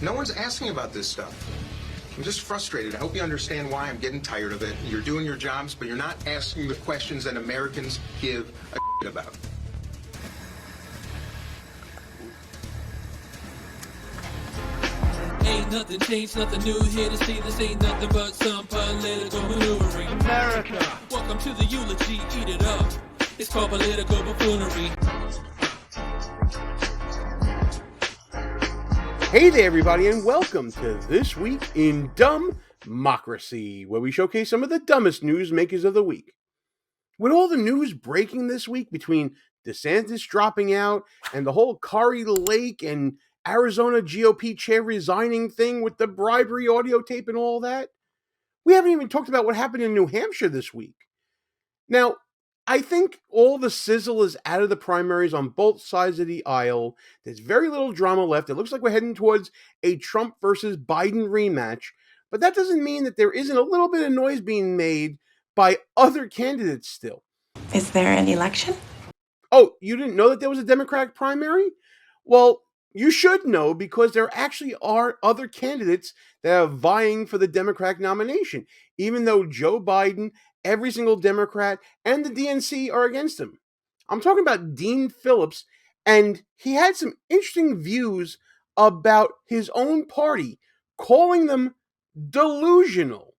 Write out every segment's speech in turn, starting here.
No one's asking about this stuff. I'm just frustrated. I hope you understand why I'm getting tired of it. You're doing your jobs, but you're not asking the questions that Americans give a shit about. Ain't nothing changed, nothing new here to see. This ain't nothing but some political maneuvering. America. Welcome to the eulogy, eat it up. It's called political buffoonery. Hey there, everybody, and welcome to This Week in DUMBmocracy, where we showcase some of the dumbest newsmakers of the week. With all the news breaking this week between DeSantis dropping out and the whole Kari Lake and Arizona GOP chair resigning thing with the bribery audio tape and all that, we haven't even talked about what happened in New Hampshire this week. Now, I think all the sizzle is out of the primaries on both sides of the aisle. There's very little drama left. It looks like we're heading towards a Trump versus Biden rematch, but that doesn't mean that there isn't a little bit of noise being made by other candidates still. Is there an election? Oh, you didn't know that there was a Democratic primary? Well, you should know, because there actually are other candidates that are vying for the Democratic nomination, even though Joe Biden, every single Democrat, and the DNC are against him. I'm talking about Dean Phillips, and he had some interesting views about his own party, calling them delusional.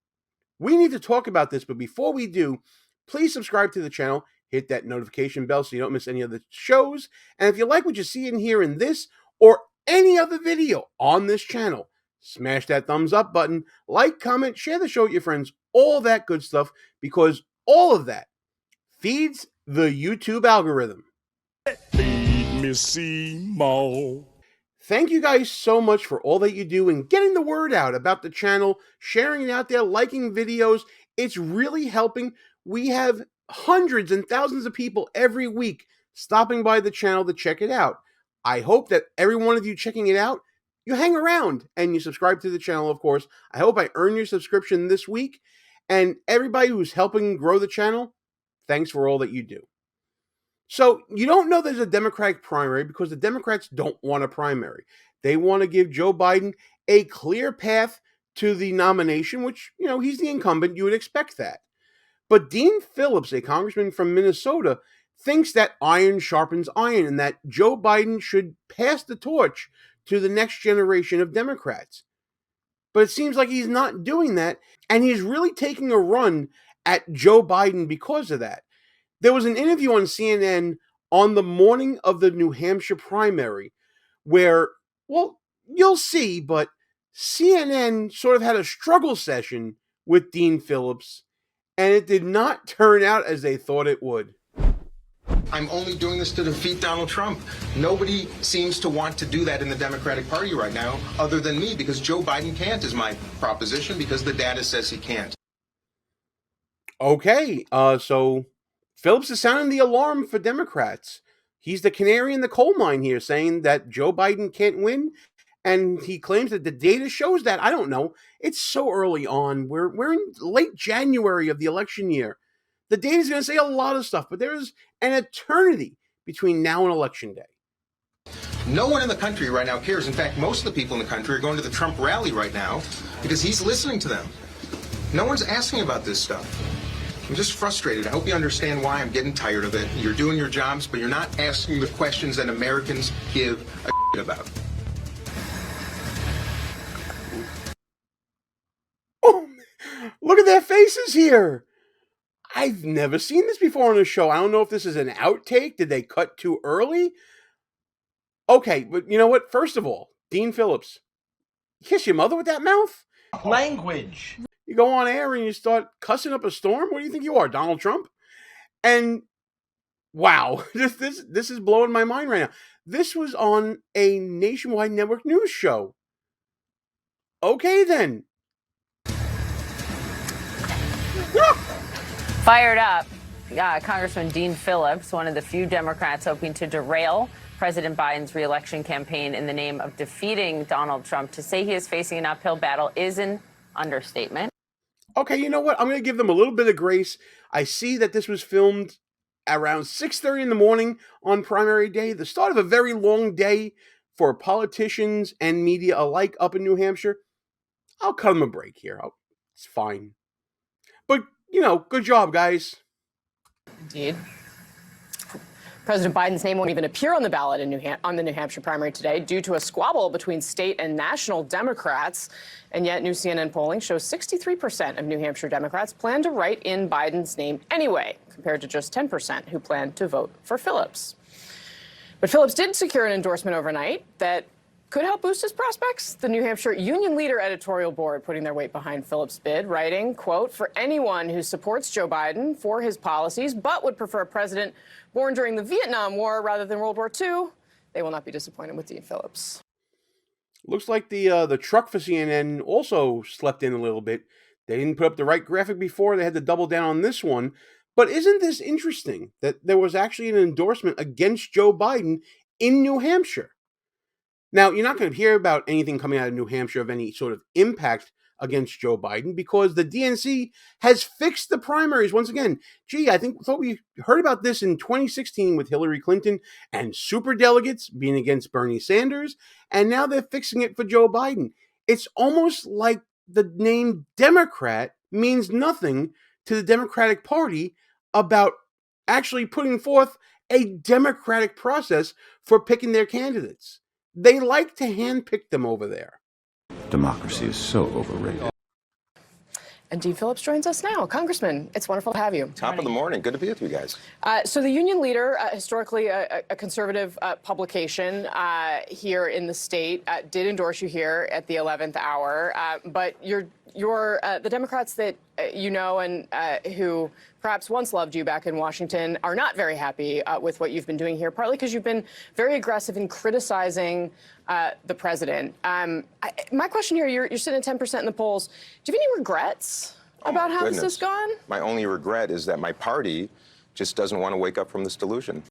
We need to talk about this, but before we do, please subscribe to the channel, hit that notification bell so you don't miss any of the shows, and if you like what you see and hear in this or any other video on this channel, smash that thumbs up button, like, comment, share the show with your friends, all that good stuff, because all of that feeds the YouTube algorithm. Feed me Seymour. Thank you guys so much for all that you do and getting the word out about the channel, sharing it out there, liking videos. It's really helping. We have hundreds and thousands of people every week stopping by the channel to check it out. I hope that every one of you checking it out, you hang around and you subscribe to the channel, of course. I hope I earn your subscription this week. And everybody who's helping grow the channel, thanks for all that you do. So you don't know there's a Democratic primary because the Democrats don't want a primary. They want to give Joe Biden a clear path to the nomination, which, you know, he's the incumbent. You would expect that. But Dean Phillips, a congressman from Minnesota, thinks that iron sharpens iron and that Joe Biden should pass the torch to the next generation of Democrats. But it seems like he's not doing that, and he's really taking a run at Joe Biden because of that. There was an interview on CNN on the morning of the New Hampshire primary where, well, you'll see, but CNN sort of had a struggle session with Dean Phillips, and it did not turn out as they thought it would. I'm only doing this to defeat Donald Trump. Nobody seems to want to do that in the Democratic Party right now, other than me, because Joe Biden can't, is my proposition, because the data says he can't. Okay, so Phillips is sounding the alarm for Democrats. He's the canary in the coal mine here, saying that Joe Biden can't win, and he claims that the data shows that. I don't know. It's so early on. We're in late January of the election year. The data is going to say a lot of stuff, but there's an eternity between now and Election Day. No one in the country right now cares. In fact, most of the people in the country are going to the Trump rally right now because he's listening to them. No one's asking about this stuff. I'm just frustrated. I hope you understand why I'm getting tired of it. You're doing your jobs, but you're not asking the questions that Americans give a shit about. Oh, look at their faces here. I've never seen this before on a show. I don't know if this is an outtake. Did they cut too early? Okay, but you know what? First of all, Dean Phillips, kiss your mother with that mouth? Language. You go on air and you start cussing up a storm? What do you think you are, Donald Trump? And wow, this is blowing my mind right now. This was on a nationwide network news show. Okay, then. Fired up, Congressman Dean Phillips, one of the few Democrats hoping to derail President Biden's re-election campaign in the name of defeating Donald Trump. To say he is facing an uphill battle is an understatement. Okay, you know what? I'm going to give them a little bit of grace. I see that this was filmed around 6:30 in the morning on primary day, the start of a very long day for politicians and media alike up in New Hampshire, I'll cut them a break here. It's fine. But, good job, guys. Indeed. President Biden's name won't even appear on the ballot on the New Hampshire primary today due to a squabble between state and national Democrats. And yet, new CNN polling shows 63% of New Hampshire Democrats plan to write in Biden's name anyway, compared to just 10% who plan to vote for Phillips. But Phillips did secure an endorsement overnight that could help boost his prospects. The New Hampshire Union Leader editorial board putting their weight behind Phillips' bid, writing, quote, "For anyone who supports Joe Biden for his policies but would prefer a president born during the Vietnam War rather than World War II, they will not be disappointed with Dean Phillips." Looks like the truck for CNN also slept in a little bit. They didn't put up the right graphic before. They had to double down on this one. But isn't this interesting that there was actually an endorsement against Joe Biden in New Hampshire? Now, you're not going to hear about anything coming out of New Hampshire of any sort of impact against Joe Biden because the DNC has fixed the primaries once again. I thought we heard about this in 2016 with Hillary Clinton and superdelegates being against Bernie Sanders, and now they're fixing it for Joe Biden. It's almost like the name Democrat means nothing to the Democratic Party about actually putting forth a democratic process for picking their candidates. They like to handpick them over there. Democracy is so overrated. And Dean Phillips joins us now. Congressman, it's wonderful to have you. Top of the morning. Good to be with you guys. So the Union Leader, historically a conservative publication here in the state, did endorse you here at the 11th hour. But the Democrats that and who perhaps once loved you back in Washington are not very happy with what you've been doing here, partly because you've been very aggressive in criticizing the president. My question here, you're sitting at 10% in the polls. Do you have any regrets about how this has gone? My only regret is that my party just doesn't want to wake up from this delusion.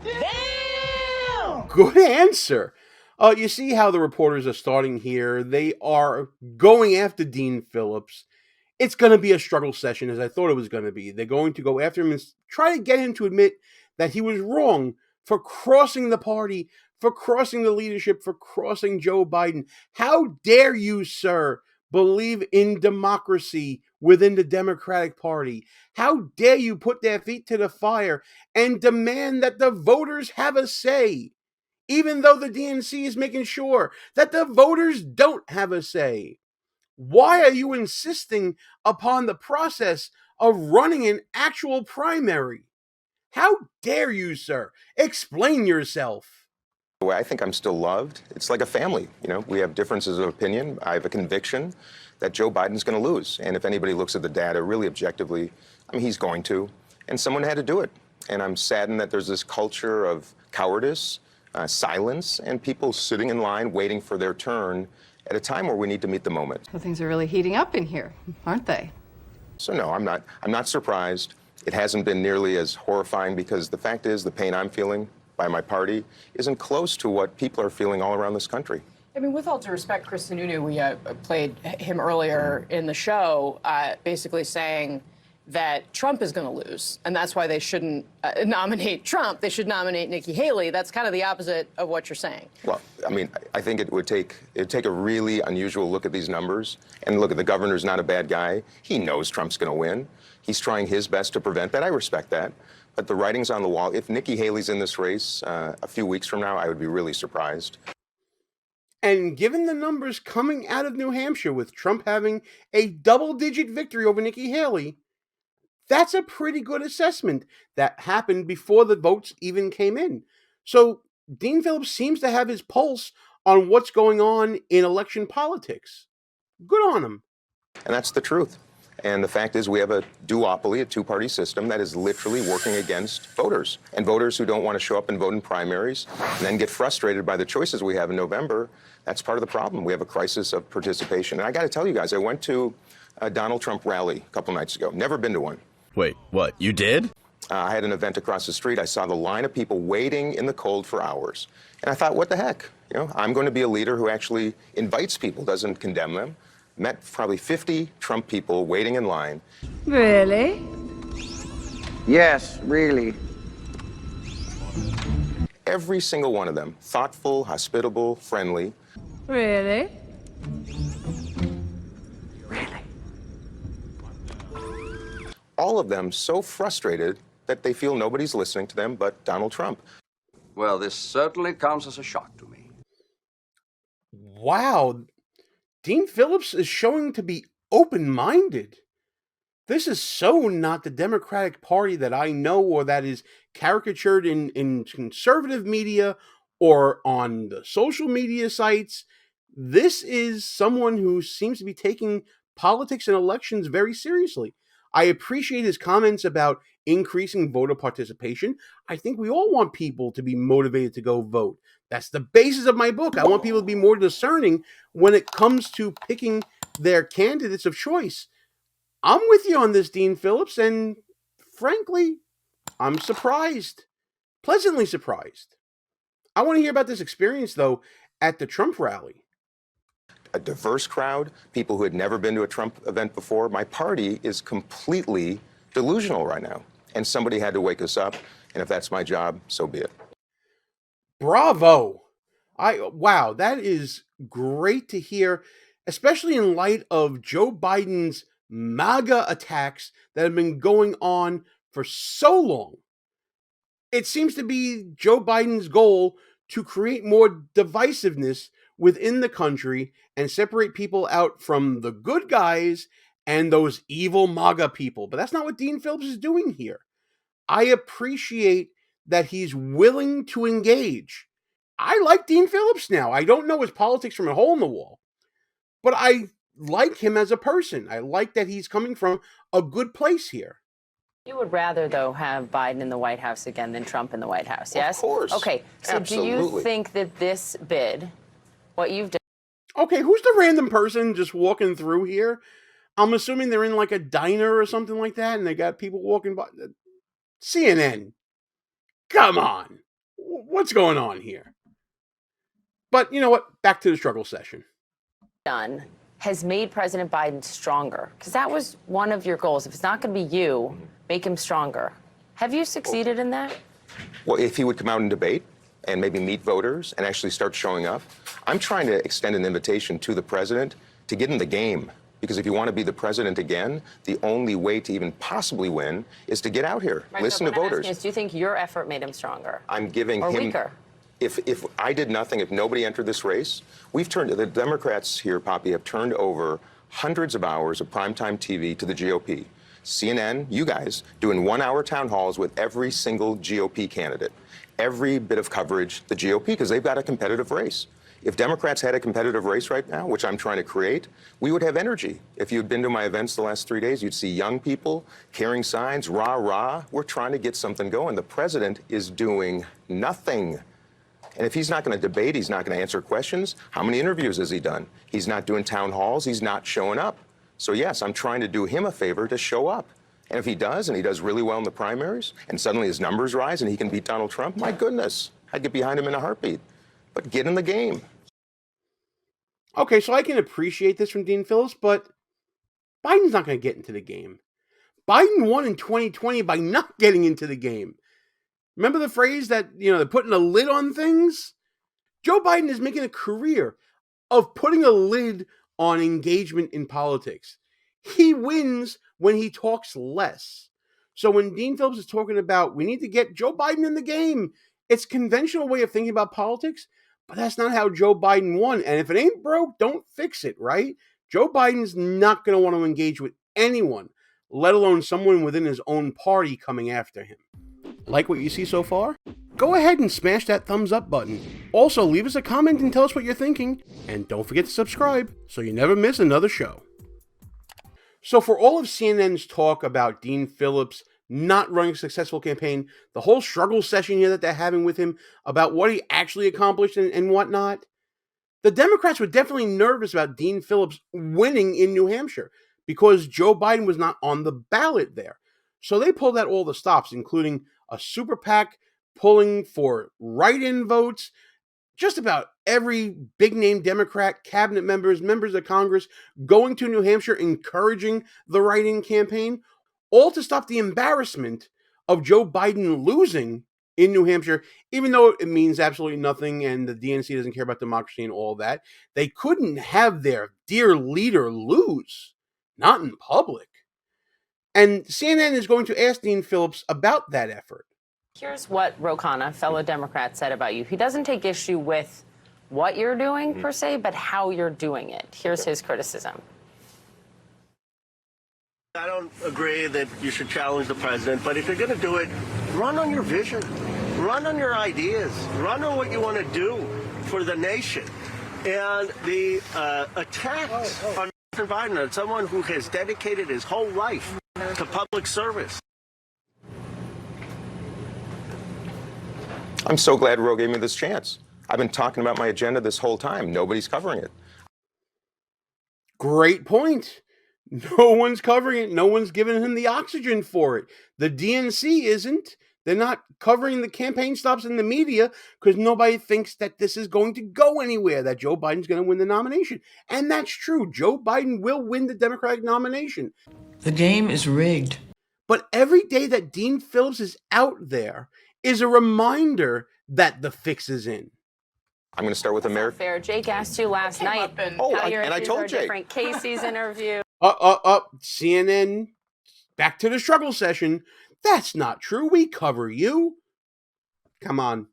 Damn! Good answer. You see how the reporters are starting here. They are going after Dean Phillips. It's going to be a struggle session, as I thought it was going to be. They're going to go after him and try to get him to admit that he was wrong for crossing the party, for crossing the leadership, for crossing Joe Biden. How dare you, sir, believe in democracy within the Democratic Party? How dare you put their feet to the fire and demand that the voters have a say, even though the DNC is making sure that the voters don't have a say? Why are you insisting upon the process of running an actual primary? How dare you, sir? Explain yourself. The way I think I'm still loved, it's like a family. We have differences of opinion. I have a conviction that Joe Biden's going to lose. And if anybody looks at the data really objectively, he's going to. And someone had to do it. And I'm saddened that there's this culture of cowardice, silence, and people sitting in line waiting for their turn at a time where we need to meet the moment. Well, things are really heating up in here, aren't they? So no, I'm not surprised. It hasn't been nearly as horrifying because the fact is the pain I'm feeling by my party isn't close to what people are feeling all around this country. With all due respect, Chris Sununu, we played him earlier in the show, basically saying that Trump is going to lose, and that's why they shouldn't nominate Trump. They should nominate Nikki Haley. That's kind of the opposite of what you're saying. Well, I think it'd take a really unusual look at these numbers. And look, the governor's not a bad guy. He knows Trump's going to win. He's trying his best to prevent that. I respect that. But the writing's on the wall. If Nikki Haley's in this race a few weeks from now, I would be really surprised. And given the numbers coming out of New Hampshire with Trump having a double-digit victory over Nikki Haley, that's a pretty good assessment that happened before the votes even came in. So Dean Phillips seems to have his pulse on what's going on in election politics. Good on him. And that's the truth. And the fact is we have a duopoly, a two-party system that is literally working against voters. And voters who don't want to show up and vote in primaries and then get frustrated by the choices we have in November, that's part of the problem. We have a crisis of participation. And I got to tell you guys, I went to a Donald Trump rally a couple nights ago. Never been to one. Wait, what? You did? I had an event across the street. I saw the line of people waiting in the cold for hours. And I thought, what the heck? I'm going to be a leader who actually invites people, doesn't condemn them. Met probably 50 Trump people waiting in line. Really? Yes, really. Every single one of them. Thoughtful, hospitable, friendly. Really? All of them so frustrated that they feel nobody's listening to them but Donald Trump. Well, this certainly comes as a shock to me. Wow. Dean Phillips is showing to be open-minded. This is so not the Democratic Party that I know or that is caricatured in conservative media or on the social media sites. This is someone who seems to be taking politics and elections very seriously. I appreciate his comments about increasing voter participation. I think we all want people to be motivated to go vote. That's the basis of my book. I want people to be more discerning when it comes to picking their candidates of choice. I'm with you on this, Dean Phillips, and frankly, I'm surprised. Pleasantly surprised. I want to hear about this experience, though, at the Trump rally. A diverse crowd, people who had never been to a Trump event before. My party is completely delusional right now, and somebody had to wake us up, and if that's my job, so be it. Bravo. Wow, that is great to hear, especially in light of Joe Biden's MAGA attacks that have been going on for so long. It seems to be Joe Biden's goal to create more divisiveness within the country and separate people out from the good guys and those evil MAGA people. But that's not what Dean Phillips is doing here. I appreciate that he's willing to engage. I like Dean Phillips now. I don't know his politics from a hole in the wall, but I like him as a person. I like that he's coming from a good place here. You would rather, though, have Biden in the White House again than Trump in the White House, yes? Of course. Okay, so Absolutely. do you think that this bid, what you've done... Okay, who's the random person just walking through here? I'm assuming they're in like a diner or something like that, and they got people walking by. CNN. Come on. What's going on here? But you know what? Back to the struggle session. Done has made President Biden stronger, because that was one of your goals. If it's not going to be you, make him stronger. Have you succeeded in that? Well, if he would come out and debate and maybe meet voters and actually start showing up, I'm trying to extend an invitation to the president to get in the game. Because if you want to be the president again, the only way to even possibly win is to get out here, Right, listen so to what I'm voters. asking is, do you think your effort made him stronger? I'm giving or him... weaker? If I did nothing, if nobody entered this race, the Democrats here, Poppy, have turned over hundreds of hours of primetime TV to the GOP. CNN, you guys, doing 1-hour town halls with every single GOP candidate. Every bit of coverage, the GOP, because they've got a competitive race. If Democrats had a competitive race right now, which I'm trying to create, we would have energy. If you'd been to my events the last 3 days, you'd see young people carrying signs, rah, rah. We're trying to get something going. The president is doing nothing. And if he's not going to debate, he's not going to answer questions, how many interviews has he done? He's not doing town halls. He's not showing up. So, yes, I'm trying to do him a favor to show up. And if he does, and he does really well in the primaries, and suddenly his numbers rise and he can beat Donald Trump, my goodness, I'd get behind him in a heartbeat. But get in the game. Okay, so I can appreciate this from Dean Phillips, but Biden's not going to get into the game. Biden won in 2020 by not getting into the game. Remember the phrase that, they're putting a lid on things? Joe Biden is making a career of putting a lid on engagement in politics. He wins when he talks less. So when Dean Phillips is talking about we need to get Joe Biden in the game, it's a conventional way of thinking about politics, but that's not how Joe Biden won. And if it ain't broke, don't fix it, right? Joe Biden's not going to want to engage with anyone, let alone someone within his own party coming after him. Like what you see so far? Go ahead and smash that thumbs up button. Also, leave us a comment and tell us what you're thinking. And don't forget to subscribe so you never miss another show. So for all of CNN's talk about Dean Phillips not running a successful campaign, the whole struggle session here that they're having with him about what he actually accomplished and whatnot, the Democrats were definitely nervous about Dean Phillips winning in New Hampshire because Joe Biden was not on the ballot there. So they pulled out all the stops, including a super PAC pulling for write-in votes, just about every big-name Democrat, cabinet members, members of Congress going to New Hampshire, encouraging the write-in campaign, all to stop the embarrassment of Joe Biden losing in New Hampshire, even though it means absolutely nothing and the DNC doesn't care about democracy and all that. They couldn't have their dear leader lose, not in public. And CNN is going to ask Dean Phillips about that effort. Here's what Ro Khanna, fellow Democrat, said about you. He doesn't take issue with what you're doing, per se, but how you're doing it. Here's his criticism. I don't agree that you should challenge the president, but if you're going to do it, run on your vision, run on your ideas, run on what you want to do for the nation. And the attack on President Biden, on someone who has dedicated his whole life to public service. I'm so glad Ro gave me this chance. I've been talking about my agenda this whole time. Nobody's covering it. Great point. No one's covering it. No one's giving him the oxygen for it. The DNC isn't. They're not covering the campaign stops in the media because nobody thinks that this is going to go anywhere, that Joe Biden's going to win the nomination. And that's true. Joe Biden will win the Democratic nomination. The game is rigged. But every day that Dean Phillips is out there is a reminder that the fix is in. I'm going to start with America. Fair. Jake asked you last night how your I told Jake. different Casey's interview. CNN, back to the struggle session. That's not true. We cover you. Come on.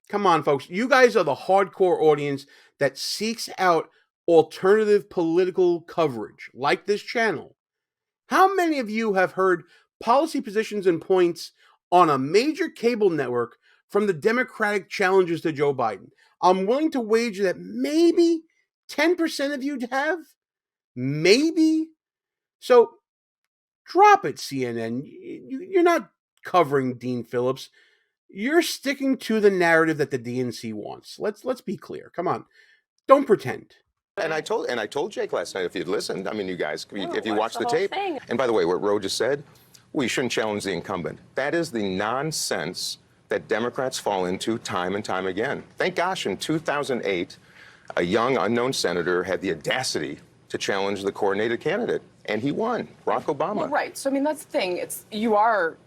Come on, folks. You guys are the hardcore audience that seeks out alternative political coverage, like this channel. How many of you have heard policy positions and points on a major cable network from the Democratic challenges to Joe Biden? I'm willing to wager that maybe 10% of you have. Maybe. So drop it, CNN. You're not covering Dean Phillips. You're sticking to the narrative that the DNC wants. Let's be clear. Come on. Don't pretend. And I told Jake last night, if you'd listened, I mean, you guys, if you watched the tape. And by the way, what Ro just said, we shouldn't challenge the incumbent. That is the nonsense that Democrats fall into time and time again. Thank gosh, in 2008, a young unknown senator had the audacity to challenge the coordinated candidate, and he won, Barack Obama. Well, right. So I mean, that's the thing. It's you are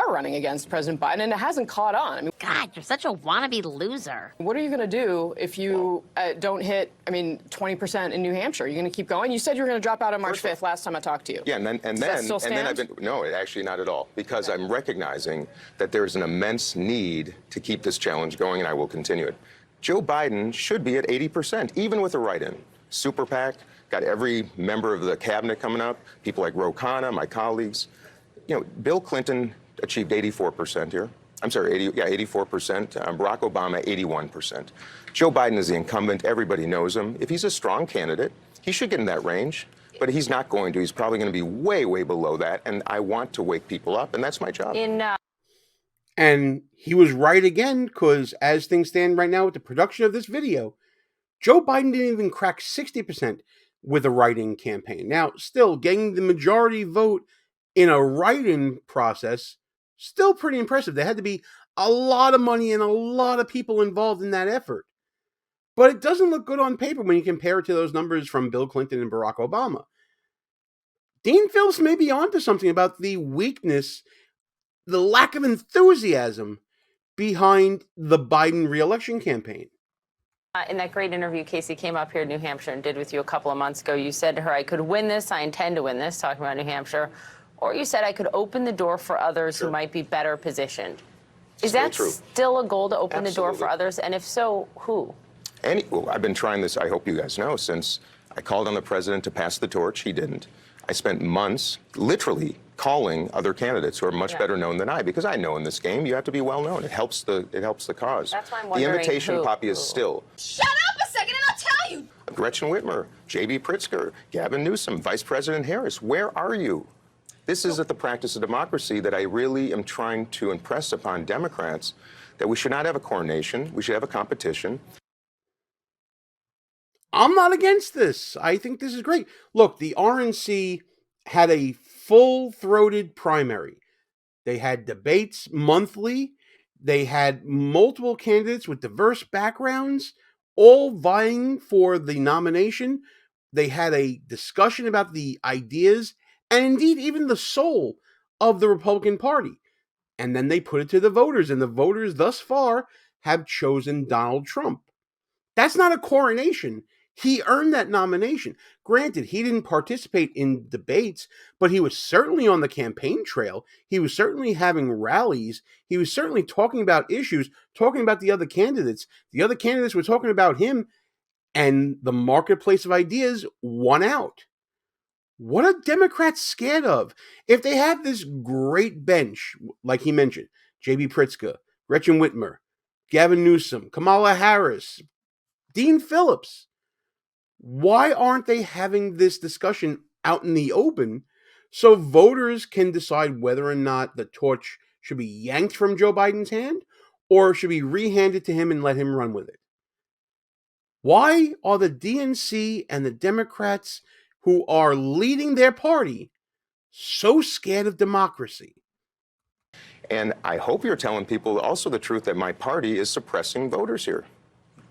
running against President Biden, and it hasn't caught on. I mean, God, you're such a wannabe loser. What are you going to do if you don't hit, 20% in New Hampshire? Are you going to keep going? You said you were going to drop out on March 5th last time I talked to you. Yeah, and then I've been no, actually not at all, because I'm recognizing that there is an immense need to keep this challenge going, and I will continue it. Joe Biden should be at 80%, even with a write-in. Super PAC, got every member of the cabinet coming up, people like Ro Khanna, my colleagues. You know, Bill Clinton achieved 84% here. I'm sorry, 84%. Barack Obama, 81%. Joe Biden is the incumbent. Everybody knows him. If he's a strong candidate, he should get in that range. But he's not going to. He's probably going to be way, way below that. And I want to wake people up, and that's my job. And he was right again, because as things stand right now with the production of this video, Joe Biden didn't even crack 60% with a write-in campaign. Now, still, getting the majority vote in a write-in process, still pretty impressive. There had to be a lot of money and a lot of people involved in that effort. But it doesn't look good on paper when you compare it to those numbers from Bill Clinton and Barack Obama. Dean Phillips may be onto something about the weakness, the lack of enthusiasm behind the Biden re-election campaign. In that great interview Casey came up here in New Hampshire and did with you a couple of months ago, you said to her, I could win this, I intend to win this, talking about New Hampshire. Or you said I could open the door for others who might be better positioned. Is that still a goal, to open the door for others? And if so, who? Well, I've been trying this, I hope you guys know, since I called on the president to pass the torch. He didn't. I spent months literally calling other candidates who are much better known than I, because I know in this game you have to be well known. It helps the cause. That's why I'm the wondering invitation, Poppy, is still Shut up a second and I'll tell you. Gretchen Whitmer, J.B. Pritzker, Gavin Newsom, Vice President Harris. Where are you? This is at the practice of democracy that I really am trying to impress upon Democrats, that we should not have a coronation. We should have a competition. I'm not against this. I think this is great. Look, the RNC had a full-throated primary. They had debates monthly. They had multiple candidates with diverse backgrounds, all vying for the nomination. They had a discussion about the ideas and indeed even the soul of the Republican Party. and then they put it to the voters, and the voters thus far have chosen Donald Trump. That's not a coronation. He earned that nomination. Granted, he didn't participate in debates, but he was certainly on the campaign trail. He was certainly having rallies. He was certainly talking about issues, talking about the other candidates. The other candidates were talking about him, and the marketplace of ideas won out. What are Democrats scared of? If they have this great bench, like he mentioned, J.B. Pritzker, Gretchen Whitmer, Gavin Newsom, Kamala Harris, Dean Phillips, why aren't they having this discussion out in the open so voters can decide whether or not the torch should be yanked from Joe Biden's hand or should be rehanded to him and let him run with it? Why are the DNC and the Democrats who are leading their party so scared of democracy? And I hope you're telling people also the truth that my party is suppressing voters here.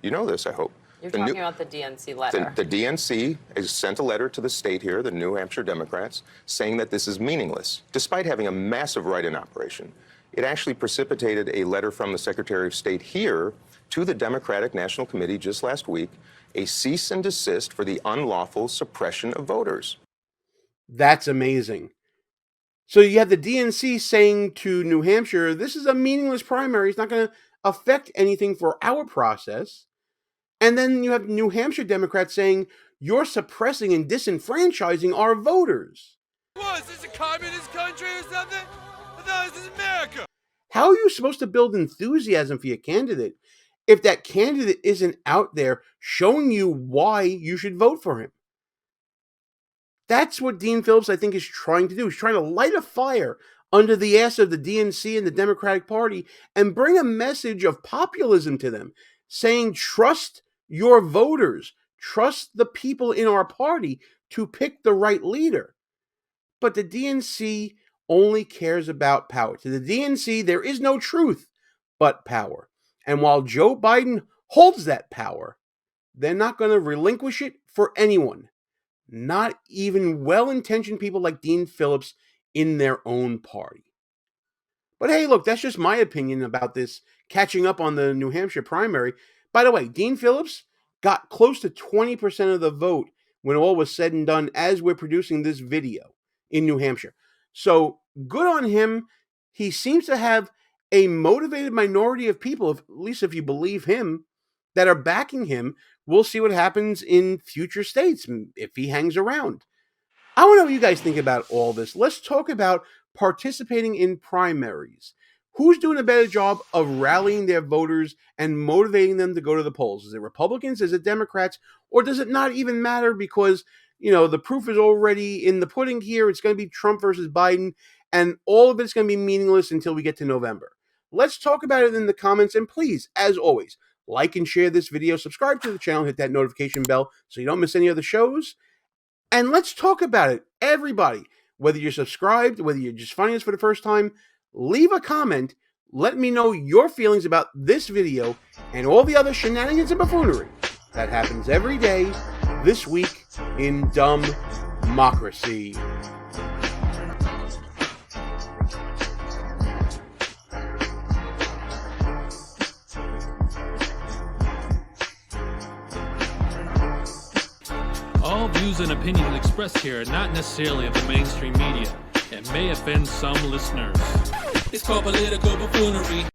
You know this, I hope. You're talking about the DNC letter. The DNC has sent a letter to the state here, the New Hampshire Democrats, saying that this is meaningless, despite having a massive write-in operation. It actually precipitated a letter from the Secretary of State here to the Democratic National Committee just last week, a cease and desist for the unlawful suppression of voters. That's amazing. So you have the DNC saying to New Hampshire, this is a meaningless primary. It's not going to affect anything for our process. And then you have New Hampshire Democrats saying, you're suppressing and disenfranchising our voters. What, is this a communist country or something? I thought this is America. How are you supposed to build enthusiasm for your candidate if that candidate isn't out there showing you why you should vote for him? That's what Dean Phillips, I think, is trying to do. He's trying to light a fire under the ass of the DNC and the Democratic Party and bring a message of populism to them, saying, trust your voters, trust the people in our party to pick the right leader. But the DNC only cares about power. To the DNC, there is no truth but power. And while Joe Biden holds that power, they're not going to relinquish it for anyone. Not even well-intentioned people like Dean Phillips in their own party. But hey, look, that's just my opinion about this catching up on the New Hampshire primary. By the way, Dean Phillips got close to 20% of the vote when all was said and done as we're producing this video in New Hampshire. So good on him. He seems to have a motivated minority of people, at least if you believe him, that are backing him. We'll see what happens in future states if he hangs around. I want to know what you guys think about all this. Let's talk about participating in primaries. Who's doing a better job of rallying their voters and motivating them to go to the polls? Is it Republicans? Is it Democrats? Or does it not even matter because, you know, the proof is already in the pudding here. It's going to be Trump versus Biden, and all of it's going to be meaningless until we get to November. Let's talk about it in the comments, and please, as always, like and share this video, subscribe to the channel, hit that notification bell so you don't miss any other shows, and let's talk about it. Everybody, whether you're subscribed, whether you're just finding us for the first time, leave a comment. Let me know your feelings about this video and all the other shenanigans and buffoonery that happens every day this week in Dumbmocracy. All views and opinions expressed here are not necessarily of the mainstream media and may offend some listeners. It's called political buffoonery.